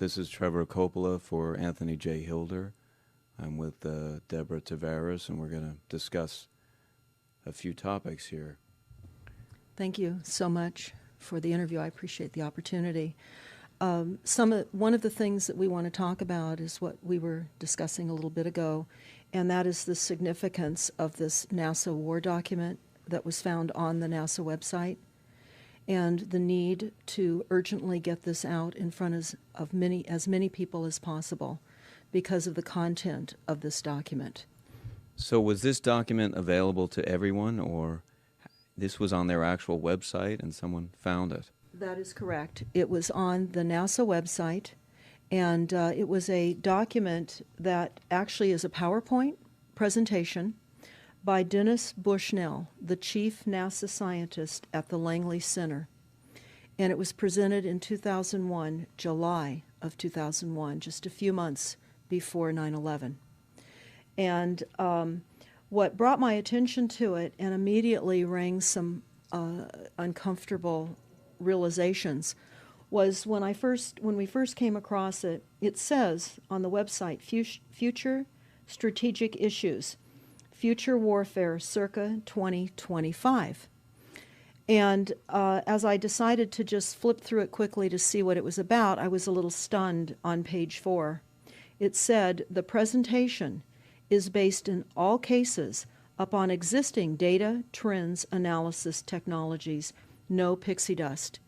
This is Trevor Coppola for Anthony J. Hilder. I'm with Deborah Tavares, and we're going to discuss a few topics here. Thank you so much for the interview. I appreciate the opportunity. One of the things that we want to talk about is what we were discussing a little bit ago, and that is the significance of this NASA war document that was found on the NASA website, and the need to urgently get this out in front of as many people as possible because of the content of this document. So was this document available to everyone, or this was on their actual website and someone found it? That is correct. It was on the NASA website, and it was a document that actually is a PowerPoint presentation by Dennis Bushnell, the chief NASA scientist at the Langley Center. And it was presented in 2001, July of 2001, just a few months before 9/11. And what brought my attention to it and immediately rang some uncomfortable realizations was when we first came across it. It says on the website, future strategic issues, future warfare circa 2025. And as I decided to just flip through it quickly to see what it was about, I was a little stunned on page 4. It said, the presentation is based in all cases upon existing data, trends, analysis technologies, no pixie dust.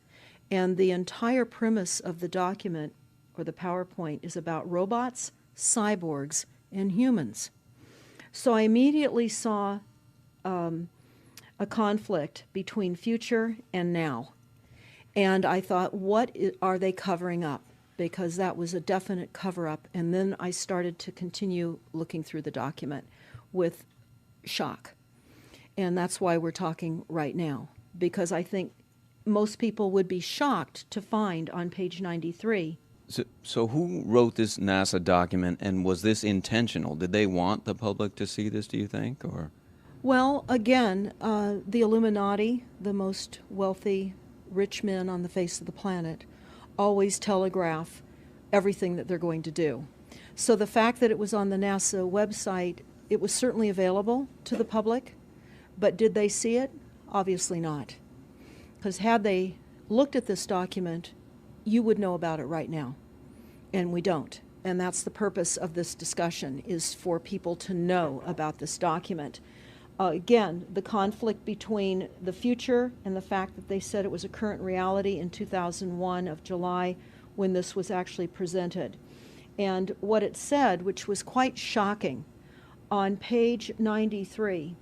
And the entire premise of the document, or the PowerPoint, is about robots, cyborgs, and humans. So I immediately saw a conflict between future and now. And I thought, what are they covering up? Because that was a definite cover-up. And then I started to continue looking through the document with shock. And that's why we're talking right now, because I think most people would be shocked to find on page 93. So who wrote this NASA document, and was this intentional? Did they want the public to see this, do you think? Or? Well, again, the Illuminati, the most wealthy, rich men on the face of the planet, always telegraph everything that they're going to do. So the fact that it was on the NASA website, it was certainly available to the public, but did they see it? Obviously not. Because had they looked at this document, you would know about it right now, and we don't. And that's the purpose of this discussion, is for people to know about this document. Again, the conflict between the future and the fact that they said it was a current reality in 2001 of July when this was actually presented. And what it said, which was quite shocking, on page 93,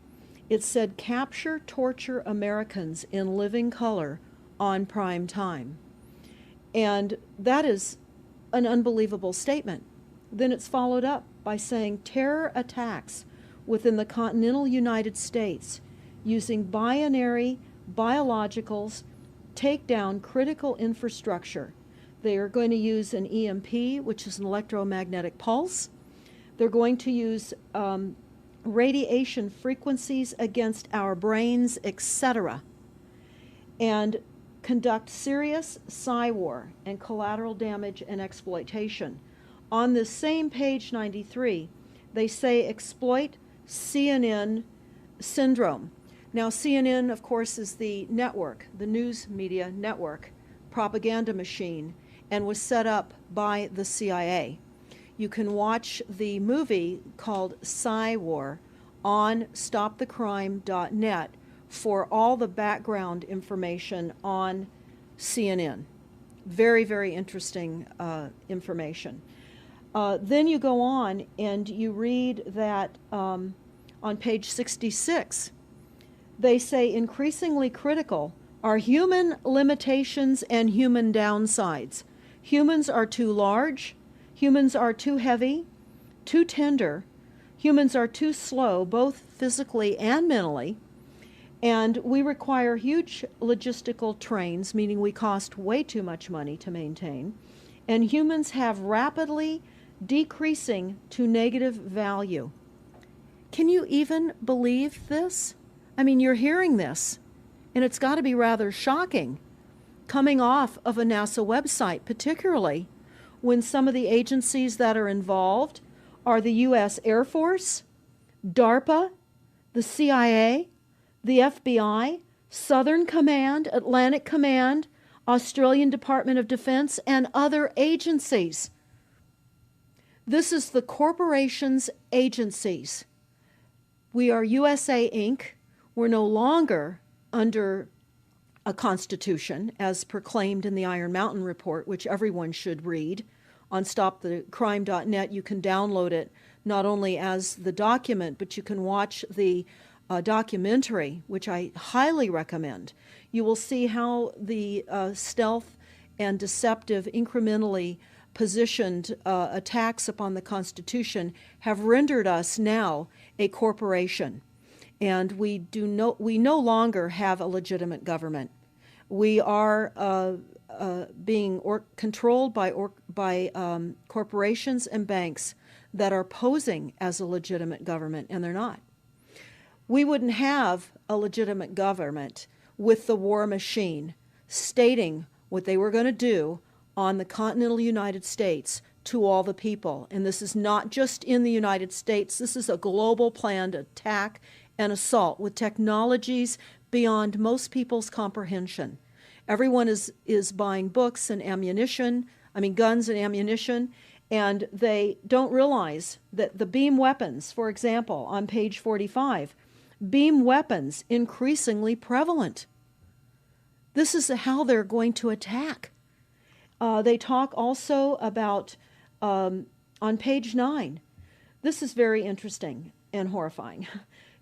it said, capture, torture Americans in living color on prime time. And that is an unbelievable statement. Then it's followed up by saying terror attacks within the continental United States using binary biologicals take down critical infrastructure. They are going to use an EMP, which is an electromagnetic pulse. They're going to use radiation frequencies against our brains, etc., and conduct serious psy-war and collateral damage and exploitation. On this same page 93, they say exploit CNN syndrome. Now, CNN, of course, is the network, the news media network, propaganda machine, and was set up by the CIA. You can watch the movie called Psy-War on stopthecrime.net for all the background information on CNN. Very, very interesting information. Then you go on and you read that on page 66, they say increasingly critical are human limitations and human downsides. Humans are too large, humans are too heavy, too tender, humans are too slow, both physically and mentally, and we require huge logistical trains, meaning we cost way too much money to maintain, and humans have rapidly decreasing to negative value. Can you even believe this? I mean, you're hearing this, and it's got to be rather shocking coming off of a NASA website, particularly when some of the agencies that are involved are the U.S. Air Force, DARPA, the CIA, the FBI, Southern Command, Atlantic Command, Australian Department of Defense, and other agencies. This is the corporation's agencies. We are USA Inc. We're no longer under a constitution as proclaimed in the Iron Mountain Report, which everyone should read. On stopthecrime.net, you can download it not only as the document, but you can watch the documentary, which I highly recommend. You will see how the stealth and deceptive, incrementally positioned attacks upon the Constitution have rendered us now a corporation. And we no longer have a legitimate government. We are being controlled by corporations and banks that are posing as a legitimate government, and they're not. We wouldn't have a legitimate government with the war machine stating what they were going to do on the continental United States to all the people. And this is not just in the United States. This is a global planned attack and assault with technologies beyond most people's comprehension. Everyone is buying books and ammunition, guns and ammunition, and they don't realize that the beam weapons, for example, on page 45, beam weapons increasingly prevalent. This is how they're going to attack. They talk also about, on page 9, this is very interesting and horrifying.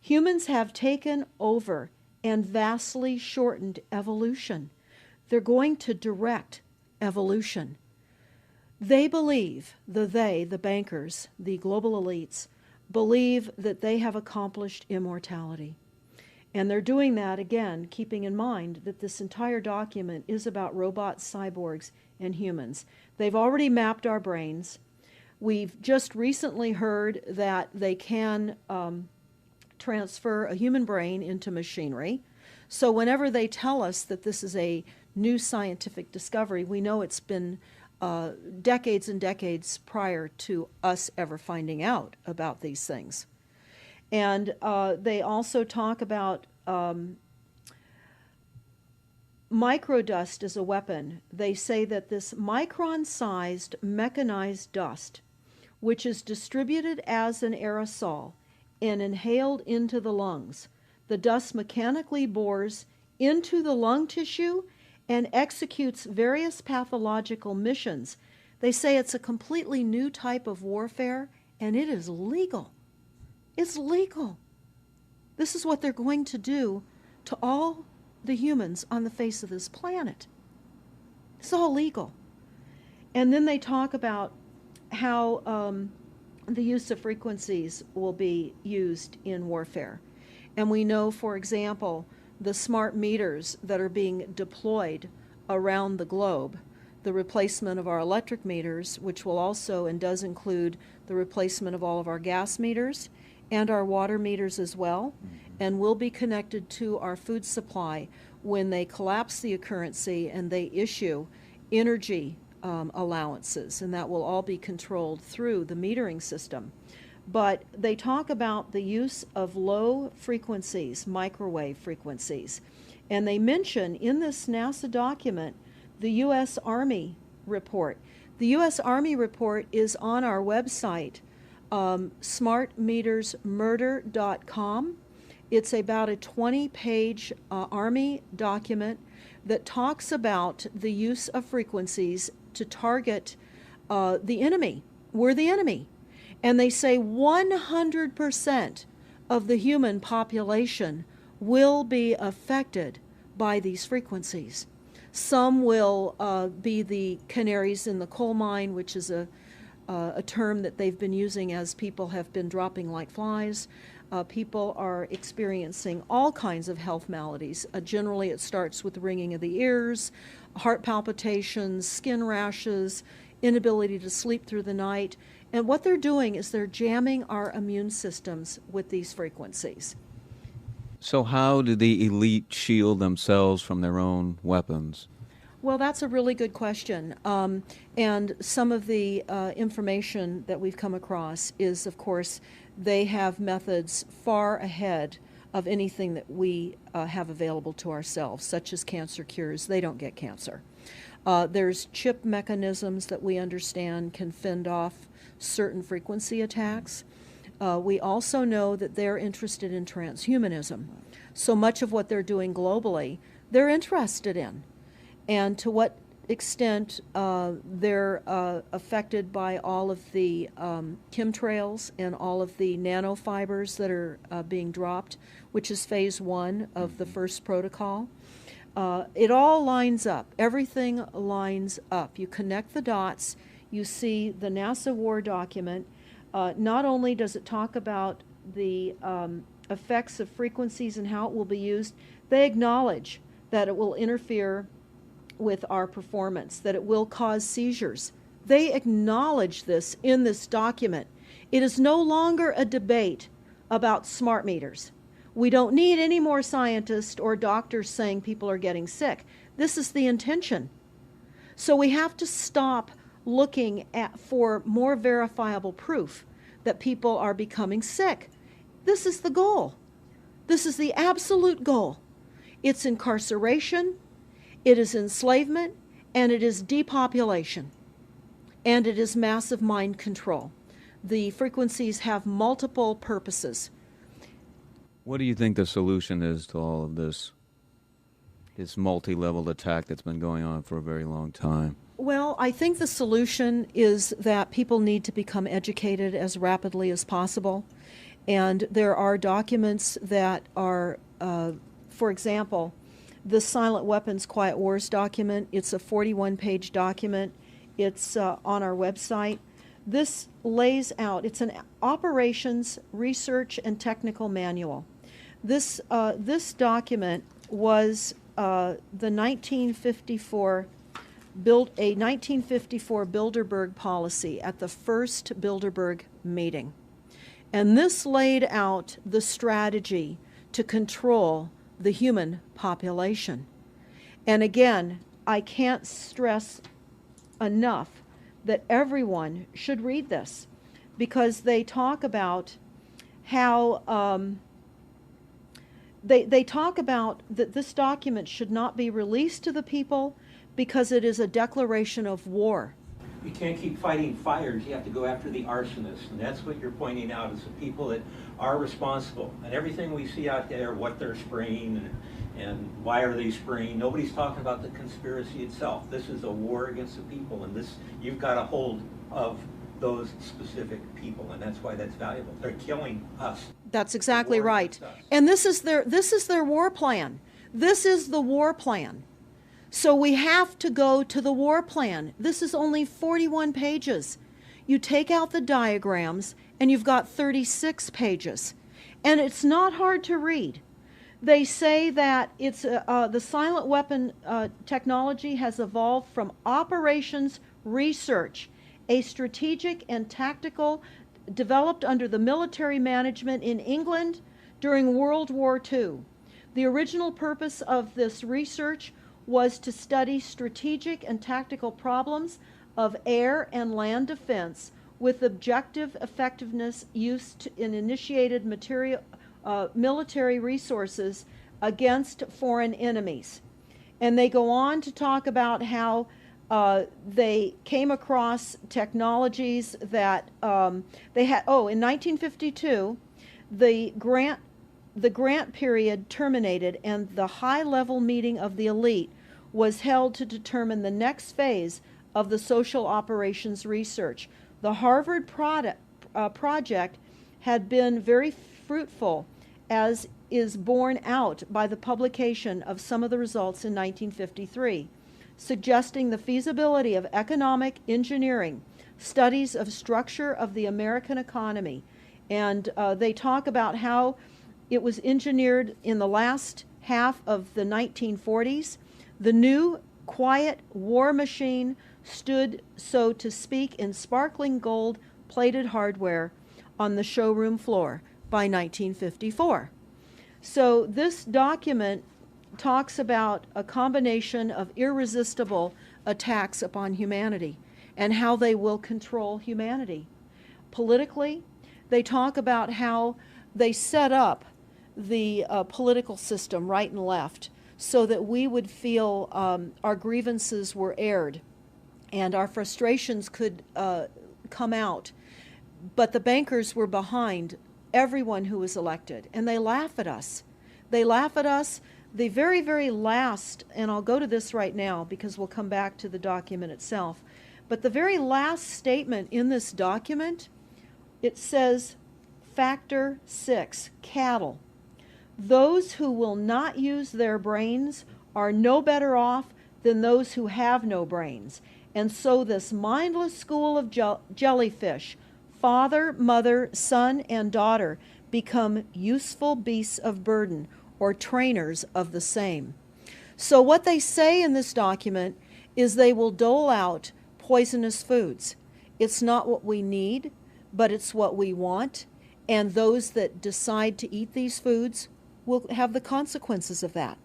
Humans have taken over and vastly shortened evolution. They're going to direct evolution. They believe, the bankers, the global elites, believe that they have accomplished immortality. And they're doing that, again, keeping in mind that this entire document is about robots, cyborgs, and humans. They've already mapped our brains. We've just recently heard that they can transfer a human brain into machinery. So whenever they tell us that this is a new scientific discovery, we know it's been decades and decades prior to us ever finding out about these things. And they also talk about microdust as a weapon. They say that this micron-sized mechanized dust, which is distributed as an aerosol and inhaled into the lungs, the dust mechanically bores into the lung tissue and executes various pathological missions. They say it's a completely new type of warfare, and it is legal. It's legal. This is what they're going to do to all the humans on the face of this planet. It's all legal. And then they talk about how the use of frequencies will be used in warfare. And we know, for example, the smart meters that are being deployed around the globe, the replacement of our electric meters, which will also and does include the replacement of all of our gas meters and our water meters as well, and will be connected to our food supply when they collapse the currency and they issue energy allowances, and that will all be controlled through the metering system. But they talk about the use of low frequencies, microwave frequencies, and they mention in this NASA document the U.S. Army report. The U.S. Army report is on our website, smartmetersmurder.com. It's about a 20-page Army document that talks about the use of frequencies to target the enemy. We're the enemy. And they say 100% of the human population will be affected by these frequencies. Some will be the canaries in the coal mine, which is a term that they've been using as people have been dropping like flies. People are experiencing all kinds of health maladies. Generally, it starts with the ringing of the ears, heart palpitations, skin rashes, inability to sleep through the night. And what they're doing is they're jamming our immune systems with these frequencies. So how do the elite shield themselves from their own weapons? Well, that's a really good question. And some of the information that we've come across is, of course, they have methods far ahead of anything that we have available to ourselves, such as cancer cures. They don't get cancer. There's chip mechanisms that we understand can fend off certain frequency attacks. We also know that they're interested in transhumanism. So much of what they're doing globally, they're interested in. And to what extent they're affected by all of the chemtrails and all of the nanofibers that are being dropped, which is phase 1 of the first protocol. It all lines up. Everything lines up. You connect the dots. You see the NASA war document. Not only does it talk about the effects of frequencies and how it will be used, they acknowledge that it will interfere with our performance, that it will cause seizures. They acknowledge this in this document. It is no longer a debate about smart meters. We don't need any more scientists or doctors saying people are getting sick. This is the intention. So we have to stop looking for more verifiable proof that people are becoming sick. This is the goal. This is the absolute goal. It's incarceration, it is enslavement, and it is depopulation, and it is massive mind control. The frequencies have multiple purposes. What do you think the solution is to all of this multi-level attack that's been going on for a very long time? Well, I think the solution is that people need to become educated as rapidly as possible. And there are documents that are, for example, the Silent Weapons Quiet Wars document. It's a 41-page document. It's on our website. This lays out, it's an operations, research, and technical manual. This document was the 1954 Bilderberg policy at the first Bilderberg meeting. And this laid out the strategy to control the human population. And again, I can't stress enough that everyone should read this, because they talk about how they talk about that this document should not be released to the people because it is a declaration of war. You can't keep fighting fires. You have to go after the arsonists. And that's what you're pointing out, is the people that are responsible. And everything we see out there, what they're spraying and why are they spraying, nobody's talking about the conspiracy itself. This is a war against the people, and this, you've got a hold of those specific people, and that's why that's valuable. They're killing us. That's exactly right. And this is their war plan. This is the war plan. So we have to go to the war plan. This is only 41 pages. You take out the diagrams and you've got 36 pages. And it's not hard to read. They say that it's the silent weapon technology has evolved from operations research, a strategic and tactical developed under the military management in England during World War II. The original purpose of this research was to study strategic and tactical problems of air and land defense with objective effectiveness used in initiated military resources against foreign enemies. And they go on to talk about how they came across technologies that they had. Oh, in 1952, the grant period terminated, and the high-level meeting of the elite was held to determine the next phase of the social operations research. The Harvard project had been very fruitful, as is borne out by the publication of some of the results in 1953, suggesting the feasibility of economic engineering, studies of structure of the American economy. And they talk about how it was engineered in the last half of the 1940s. The new, quiet war machine stood, so to speak, in sparkling gold-plated hardware on the showroom floor by 1954. So this document talks about a combination of irresistible attacks upon humanity and how they will control humanity. Politically, they talk about how they set up the political system right and left so that we would feel our grievances were aired and our frustrations could come out. But the bankers were behind everyone who was elected, and they laugh at us. They laugh at us. The very, very last, and I'll go to this right now because we'll come back to the document itself, but the very last statement in this document, it says, Factor 6, cattle. Those who will not use their brains are no better off than those who have no brains. And so this mindless school of jellyfish, father, mother, son, and daughter, become useful beasts of burden, or trainers of the same. So what they say in this document is they will dole out poisonous foods. It's not what we need, but it's what we want, and those that decide to eat these foods will have the consequences of that.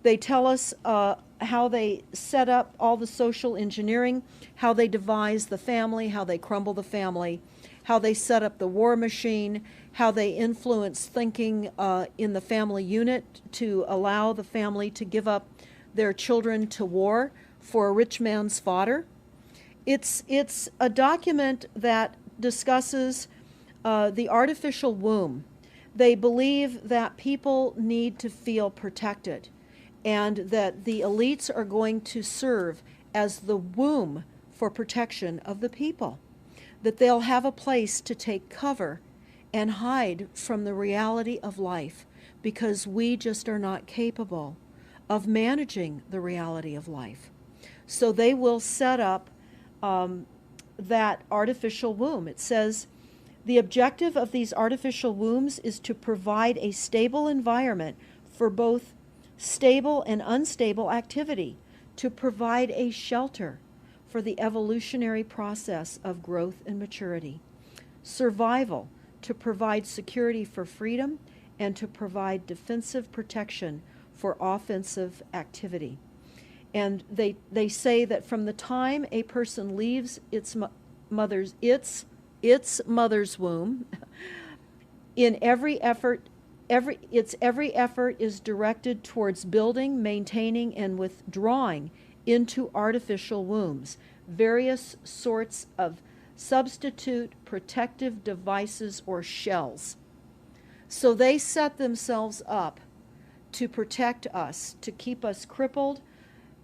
They tell us how they set up all the social engineering, how they devise the family, how they crumble the family, how they set up the war machine, how they influence thinking in the family unit to allow the family to give up their children to war for a rich man's fodder. It's a document that discusses the artificial womb. They believe that people need to feel protected and that the elites are going to serve as the womb for protection of the people, that they'll have a place to take cover and hide from the reality of life because we just are not capable of managing the reality of life. So they will set up that artificial womb. It says, the objective of these artificial wombs is to provide a stable environment for both stable and unstable activity, to provide a shelter for the evolutionary process of growth and maturity, survival, to provide security for freedom, and to provide defensive protection for offensive activity. And they say that from the time a person leaves its mother's womb, its every effort is directed towards building, maintaining, and withdrawing into artificial wombs various sorts of substitute protective devices or shells. So they set themselves up to protect us, to keep us crippled,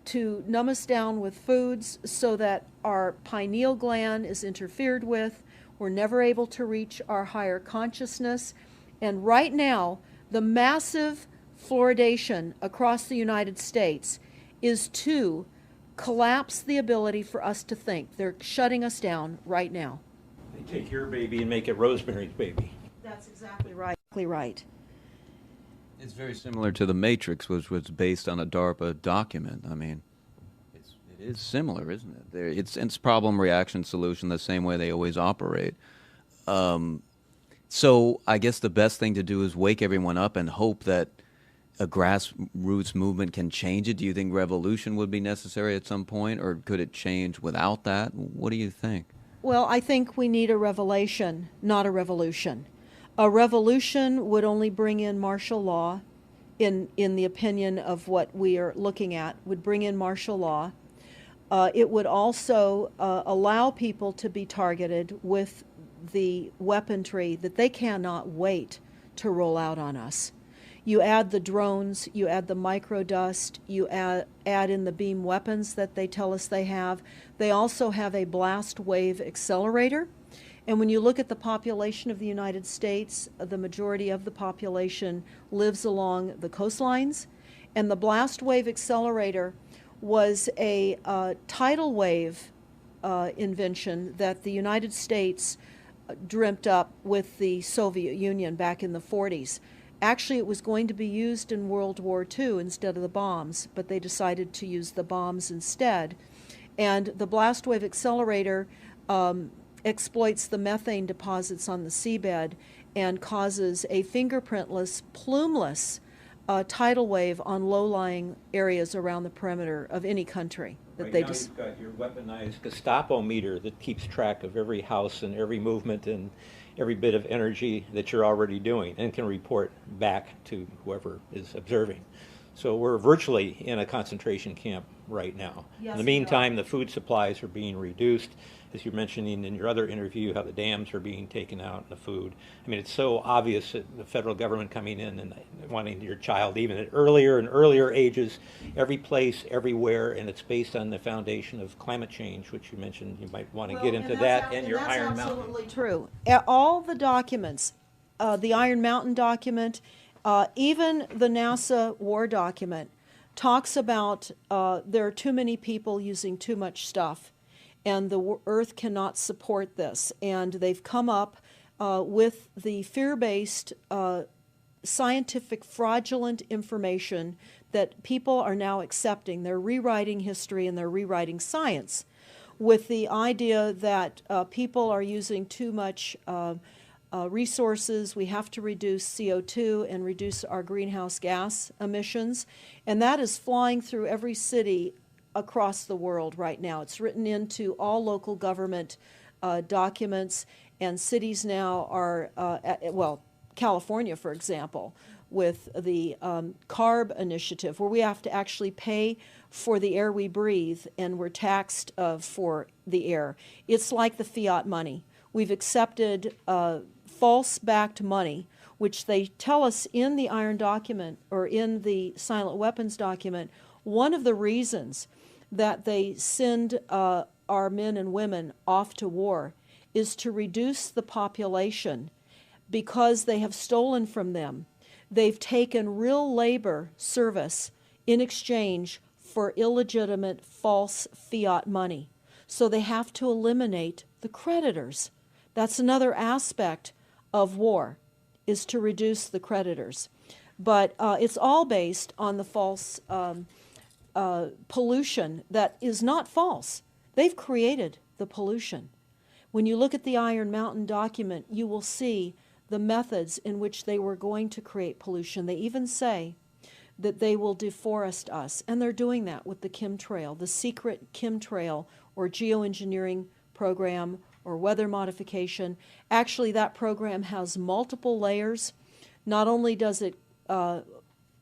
to numb us down with foods so that our pineal gland is interfered with. We're never able to reach our higher consciousness. And right now, the massive fluoridation across the United States is to collapse the ability for us to think. They're shutting us down right now. They take your baby and make it Rosemary's Baby. That's exactly right. It's very similar to The Matrix, which was based on a DARPA document. I mean, it is similar, isn't it? It's problem, reaction, solution, the same way they always operate. So I guess the best thing to do is wake everyone up and hope that a grassroots movement can change it. Do you think revolution would be necessary at some point, or could it change without that? What do you think? Well, I think we need a revelation, not a revolution. A revolution would only bring in martial law, in the opinion of what we are looking at, would bring in martial law. It would also allow people to be targeted with the weaponry that they cannot wait to roll out on us. You add the drones, you add the microdust, you add in the beam weapons that they tell us they have. They also have a blast wave accelerator. And when you look at the population of the United States, the majority of the population lives along the coastlines. And the blast wave accelerator was a tidal wave invention that the United States dreamt up with the Soviet Union back in the 40s. Actually, it was going to be used in World War II instead of the bombs, but they decided to use the bombs instead. And the blast wave accelerator exploits the methane deposits on the seabed and causes a fingerprintless, plumeless tidal wave on low-lying areas around the perimeter of any country. That Right they now you've got your weaponized Gestapo meter that keeps track of every house and every movement and every bit of energy that you're already doing and can report back to whoever is observing. So we're virtually in a concentration camp right now. Yes, in the we meantime, the food supplies are being reduced. As you're mentioning in your other interview, how the dams are being taken out and the food. I mean, it's so obvious that the federal government coming in and wanting your child even at earlier and earlier ages, every place, everywhere, and it's based on the foundation of climate change, which you mentioned. You might want to get into that and your Iron Mountain. That's absolutely true. All the documents, the Iron Mountain document, even the NASA war document, talks about there are too many people using too much stuff, and the Earth cannot support this. And they've come up with the fear-based, scientific, fraudulent information that people are now accepting. They're rewriting history and they're rewriting science with the idea that people are using too much resources. We have to reduce CO2 and reduce our greenhouse gas emissions. And that is flying through every city across the world right now. It's written into all local government documents, and cities now are, well, California, for example, with the CARB initiative, where we have to actually pay for the air we breathe, and we're taxed for the air. It's like the fiat money. We've accepted false-backed money, which they tell us in the Iron document, or in the silent weapons document, one of the reasons that they send our men and women off to war is to reduce the population because they have stolen from them. They've taken real labor service in exchange for illegitimate false fiat money. So they have to eliminate the creditors. That's another aspect of war, is to reduce the creditors. But it's all based on the false pollution that is not false. They've created the pollution. When you look at the Iron Mountain document, you will see the methods in which they were going to create pollution. They even say that they will deforest us, and they're doing that with the chemtrail, the secret chemtrail or geoengineering program or weather modification. Actually, that program has multiple layers. Not only does it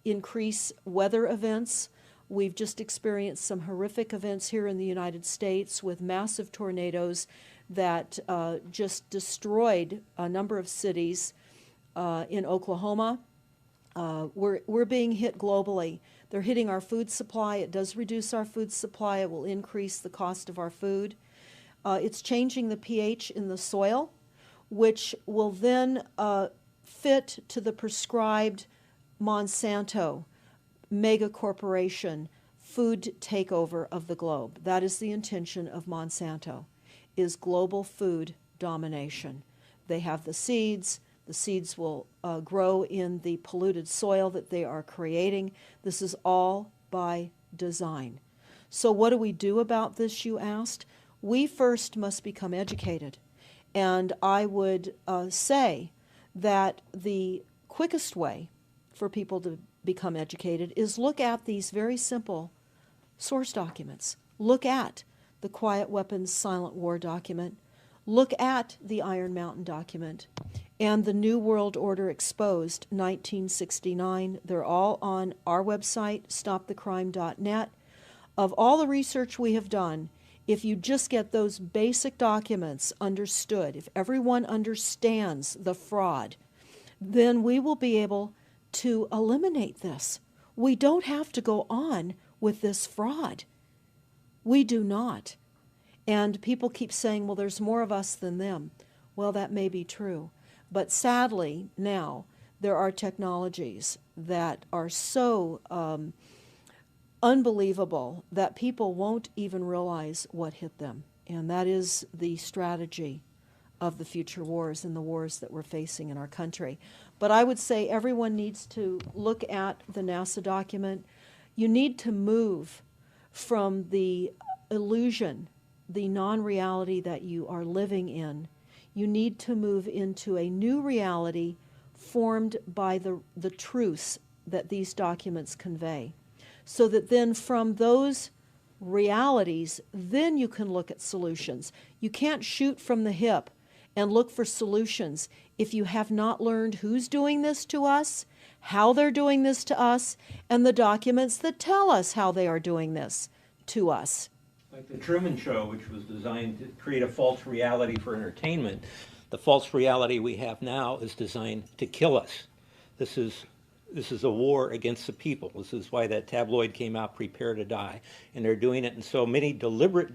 increase weather events, we've just experienced some horrific events here in the United States with massive tornadoes that just destroyed a number of cities in Oklahoma. We're being hit globally. They're hitting our food supply. It does reduce our food supply. It will increase the cost of our food. It's changing the pH in the soil, which will then fit to the prescribed Monsanto mega corporation food takeover of the globe. That is the intention of Monsanto, is global food domination. They have the seeds. The seeds will grow in the polluted soil that they are creating. This is all by design. So what do we do about this, you asked? We first must become educated. And I would say that the quickest way for people to become educated is look at these very simple source documents. Look at the Quiet Weapons Silent War document. Look at the Iron Mountain document and the New World Order Exposed, 1969. They're all on our website, stopthecrime.net. Of all the research we have done, if you just get those basic documents understood, if everyone understands the fraud, then we will be able to eliminate this. We don't have to go on with this fraud. We do not. And people keep saying, well, there's more of us than them. Well, that may be true. But sadly, now, there are technologies that are so unbelievable that people won't even realize what hit them. And that is the strategy of the future wars and the wars that we're facing in our country. But I would say everyone needs to look at the NASA document. You need to move from the illusion, the non-reality that you are living in. You need to move into a new reality formed by the truths that these documents convey. So that then from those realities, then you can look at solutions. You can't shoot from the hip and look for solutions if you have not learned who's doing this to us, how they're doing this to us, and the documents that tell us how they are doing this to us. Like the Truman Show, which was designed to create a false reality for entertainment, the false reality we have now is designed to kill us. This is a war against the people. This is why that tabloid came out, Prepare to Die. And they're doing it in so many deliberate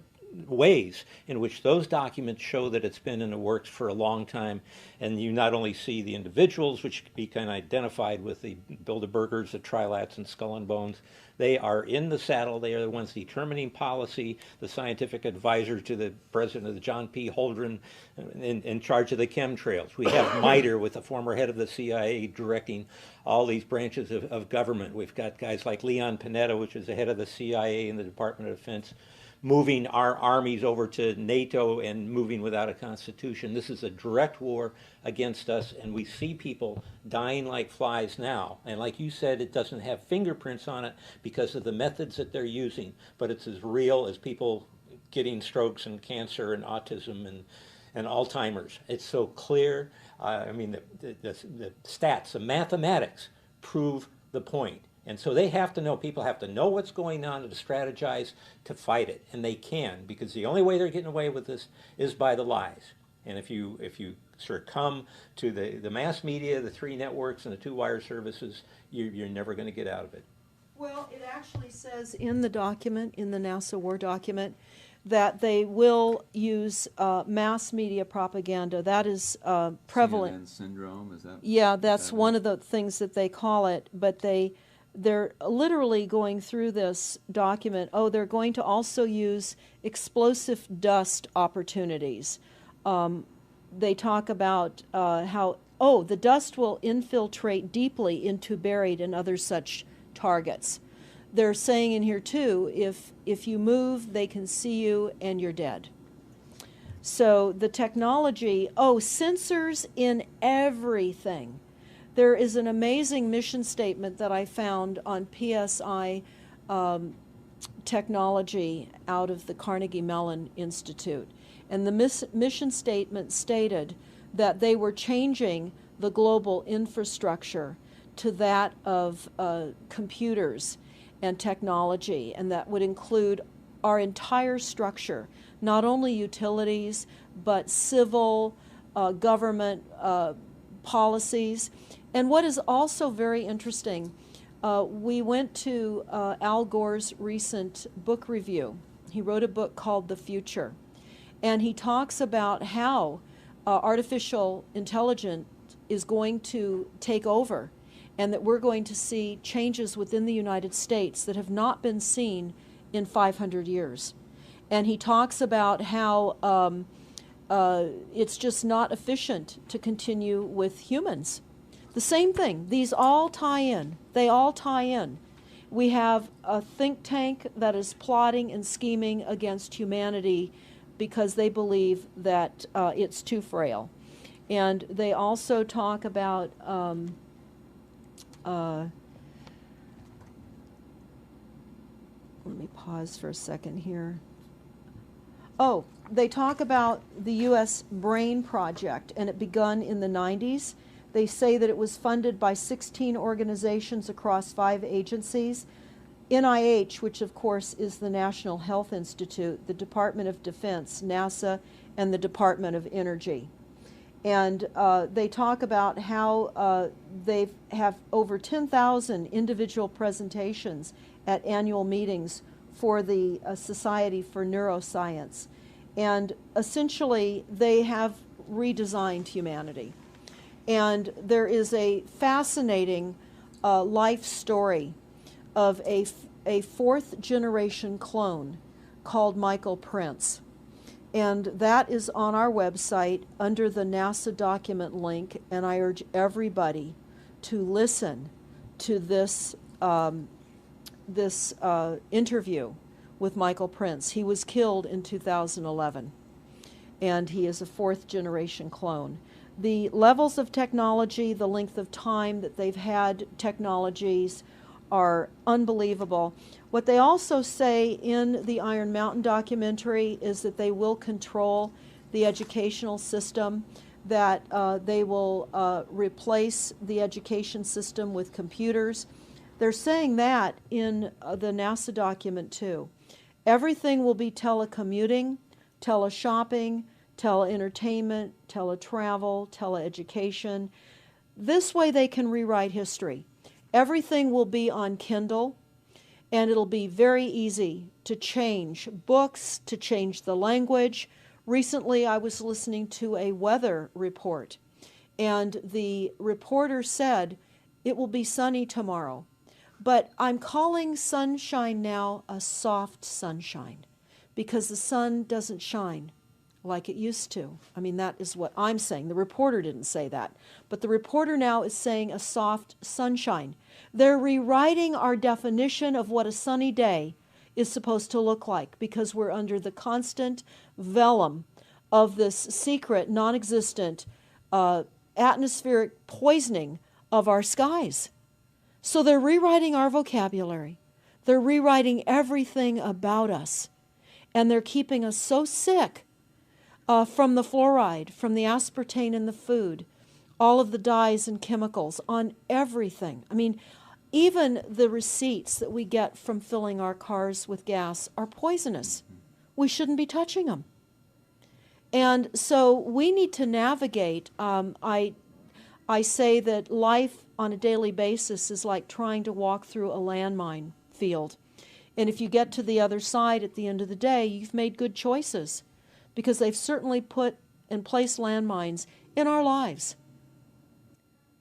ways in which those documents show that it's been in the works for a long time. And you not only see the individuals, which can be kind of identified with the Bilderbergers, the Trilats, and Skull and Bones. They are in the saddle. They are the ones determining policy, the scientific advisor to the president of the John P. Holdren in charge of the chemtrails. We have MITRE with the former head of the CIA directing all these branches of government. We've got guys like Leon Panetta, which is the head of the CIA and the Department of Defense, moving our armies over to NATO and moving without a constitution. This is a direct war against us, and we see people dying like flies now. And like you said, it doesn't have fingerprints on it because of the methods that they're using, but it's as real as people getting strokes and cancer and autism and Alzheimer's. It's so clear. I mean, the stats, the mathematics prove the point. And so they have to know, people have to know what's going on to strategize to fight it. And they can, because the only way they're getting away with this is by the lies. And if you succumb to the mass media, the three networks, and the two wire services, you're never going to get out of it. Well, it actually says in the document, in the NASA War document, that they will use mass media propaganda. That is prevalent. CNN syndrome, is that? Yeah, that's one of the things that they call it. But they're literally going through this document. Oh, they're going to also use explosive dust opportunities. They talk about how, the dust will infiltrate deeply into buried and other such targets. They're saying in here too, if you move, they can see you and you're dead. So the technology, sensors in everything. There is an amazing mission statement that I found on PSI technology out of the Carnegie Mellon Institute. And the mission statement stated that they were changing the global infrastructure to that of computers and technology, and that would include our entire structure, not only utilities, but civil, government policies. And what is also very interesting, we went to Al Gore's recent book review. He wrote a book called The Future, and he talks about how artificial intelligence is going to take over, and that we're going to see changes within the United States that have not been seen in 500 years. And he talks about how it's just not efficient to continue with humans. The same thing. These all tie in. They all tie in. We have a think tank that is plotting and scheming against humanity because they believe that it's too frail. And they also talk about let me pause for a second here. Oh, they talk about the U.S. Brain Project, and it begun in the 90s. They say that it was funded by 16 organizations across 5 agencies. NIH, which of course is the National Health Institute, the Department of Defense, NASA, and the Department of Energy. And they talk about how they have over 10,000 individual presentations at annual meetings for the Society for Neuroscience. And essentially, they have redesigned humanity. And there is a fascinating life story of a 4th generation clone called Michael Prince. And that is on our website under the NASA document link, and I urge everybody to listen to this interview with Michael Prince. He was killed in 2011, and he is a 4th generation clone. The levels of technology, the length of time that they've had technologies are unbelievable. What they also say in the Iron Mountain documentary is that they will control the educational system, that they will replace the education system with computers. They're saying that in the NASA document too. Everything will be telecommuting, teleshopping, tele-entertainment, teletravel, tele-education. This way they can rewrite history. Everything will be on Kindle, and it'll be very easy to change books, to change the language. Recently I was listening to a weather report, and the reporter said it will be sunny tomorrow. But I'm calling sunshine now a soft sunshine, because the sun doesn't shine like it used to. I mean, that is what I'm saying. The reporter didn't say that. But the reporter now is saying a soft sunshine. They're rewriting our definition of what a sunny day is supposed to look like, because we're under the constant vellum of this secret, non-existent atmospheric poisoning of our skies. So they're rewriting our vocabulary. They're rewriting everything about us. And they're keeping us so sick from the fluoride, from the aspartame in the food, all of the dyes and chemicals on everything. I mean, even the receipts that we get from filling our cars with gas are poisonous. We shouldn't be touching them. And so we need to navigate. I say that life on a daily basis is like trying to walk through a landmine field. And if you get to the other side at the end of the day, you've made good choices, because they've certainly put and placed landmines in our lives.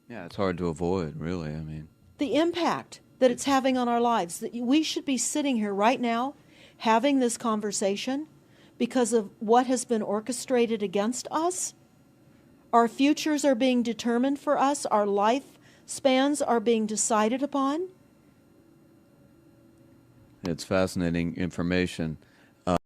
Yeah, it's hard to avoid, really. I mean, the impact that it's having on our lives, that we should be sitting here right now having this conversation because of what has been orchestrated against us. Our futures are being determined for us. Our lifespans are being decided upon. It's fascinating information.